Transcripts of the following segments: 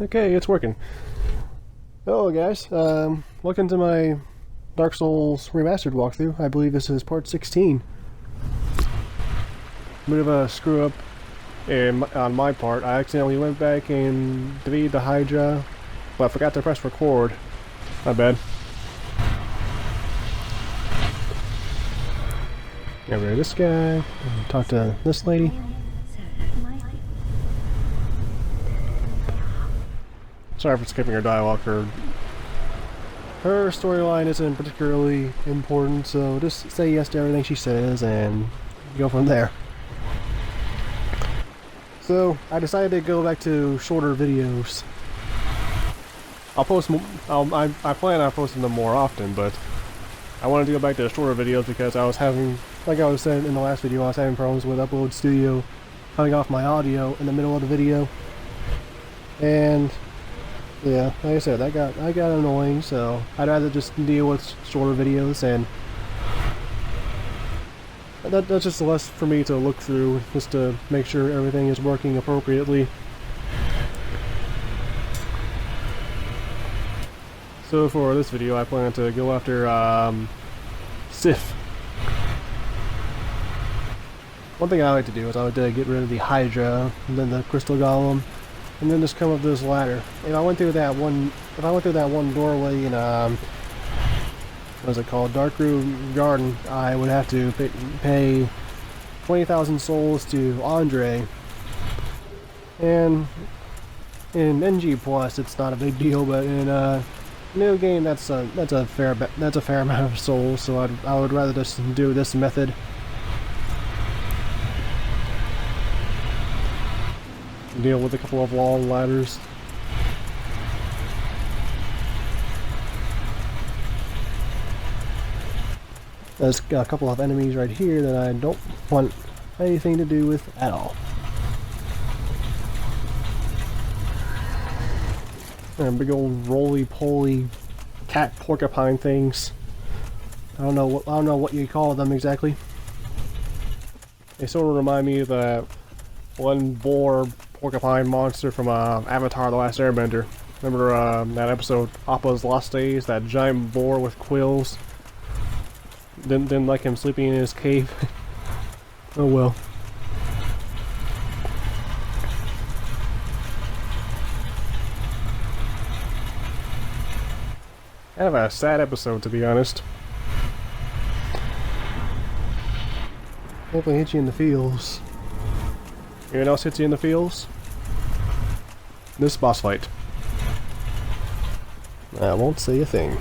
Okay, it's working. Hello guys, welcome to my Dark Souls Remastered walkthrough. I believe this is part 16. Bit of a screw up on my part. I accidentally went back and deleted the Hydra, but I forgot to press record. My bad. Get rid of this guy, and talk to this lady. Sorry for skipping her dialogue. Her storyline isn't particularly important, so just say yes to everything she says and go from there. So I decided to go back to shorter videos. I'll post. I plan on posting them more often, but I wanted to go back to shorter videos because I was having, like I was saying in the last video, I was having problems with Upload Studio cutting off my audio in the middle of the video, and yeah, like I said, that got annoying, so I'd rather just deal with shorter videos, and that's just less for me to look through, just to make sure everything is working appropriately. So for this video, I plan to go after Sif. One thing I like to do is I like to get rid of the Hydra, and then the Crystal Golem, and then just come up this ladder. If I went through that one doorway in what's it called, Darkroot Garden, I would have to pay 20,000 souls to Andre. And in NG Plus, it's not a big deal, but in new game, that's a fair amount of souls. So I would rather just do this method. Deal with a couple of long ladders. There's a couple of enemies right here that I don't want anything to do with at all. And big old roly-poly cat porcupine things. I don't know what you call them exactly. They sort of remind me of that one boar porcupine monster from Avatar: The Last Airbender. Remember that episode, Appa's Lost Days? That giant boar with quills. Didn't like him sleeping in his cave. Oh well. Kind of a sad episode, to be honest. Definitely hit you in the feels. Anyone else hits you in the feels? This boss fight. I won't say a thing.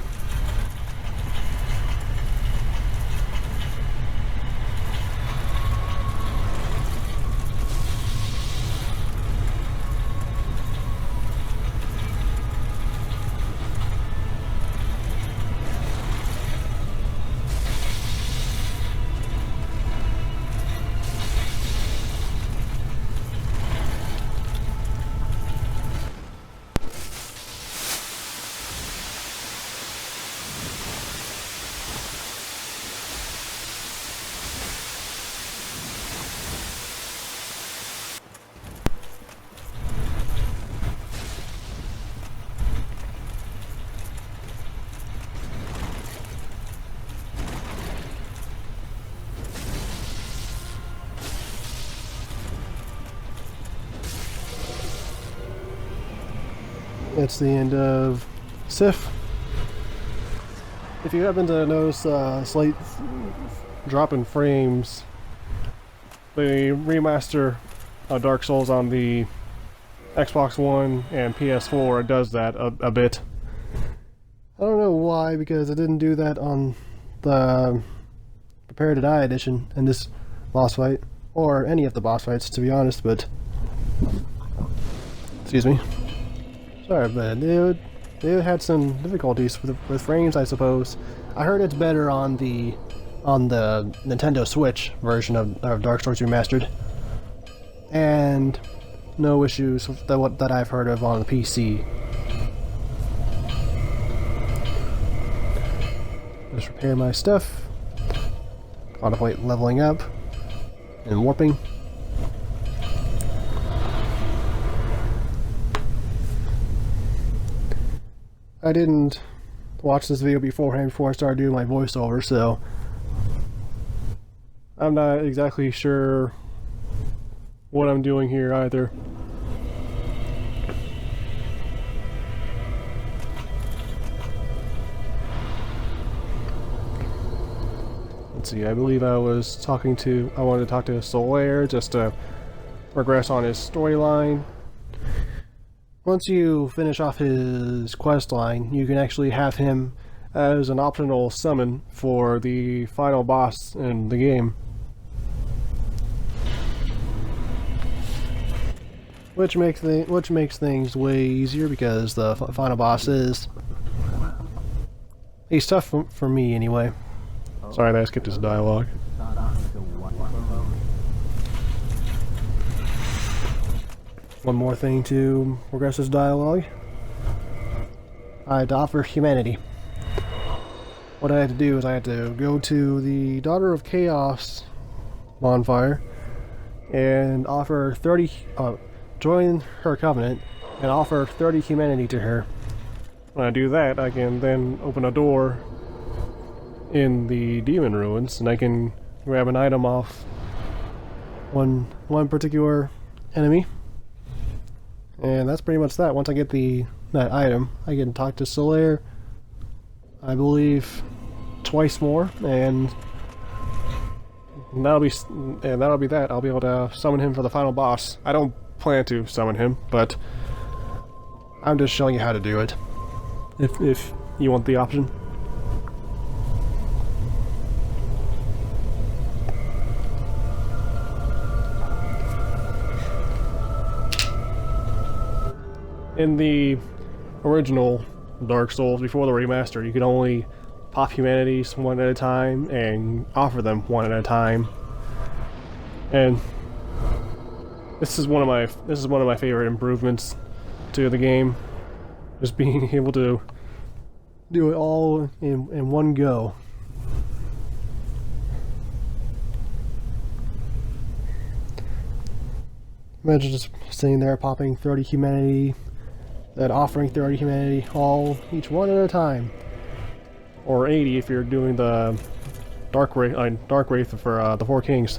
That's the end of Sif. If you happen to notice a slight drop in frames, the remaster of Dark Souls on the Xbox One and PS4 does that a bit. I don't know why, because it didn't do that on the Prepare to Die edition in this boss fight, or any of the boss fights, to be honest, but excuse me. Sorry, but they had some difficulties with frames, I suppose. I heard it's better on the Nintendo Switch version of Dark Souls Remastered, and no issues that I've heard of on the PC. Just repair my stuff. Contemplate leveling up and warping. I didn't watch this video beforehand before I started doing my voiceover, so I'm not exactly sure what I'm doing here either. Let's see, I believe I wanted to talk to Solaire just to progress on his storyline. Once you finish off his quest line, you can actually have him as an optional summon for the final boss in the game. Which makes things way easier because the final boss he's tough for me anyway. Sorry that I skipped his dialogue. One more thing to progress his dialogue. I had to offer humanity. What I had to do is I had to go to the Daughter of Chaos bonfire and offer 30, join her covenant and offer 30 humanity to her. When I do that, I can then open a door in the demon ruins and I can grab an item off one particular enemy. And that's pretty much that. Once I get that item, I can talk to Solaire, I believe, twice more, and that'll be that. I'll be able to summon him for the final boss. I don't plan to summon him, but I'm just showing you how to do it. If you want the option. In the original Dark Souls, before the remaster, you could only pop humanities one at a time and offer them one at a time. And this is one of my favorite improvements to the game, just being able to do it all in one go. Imagine just sitting there popping 30 humanity, then offering 30 humanity, each one at a time. Or 80 if you're doing the Dark Wraith for the Four Kings.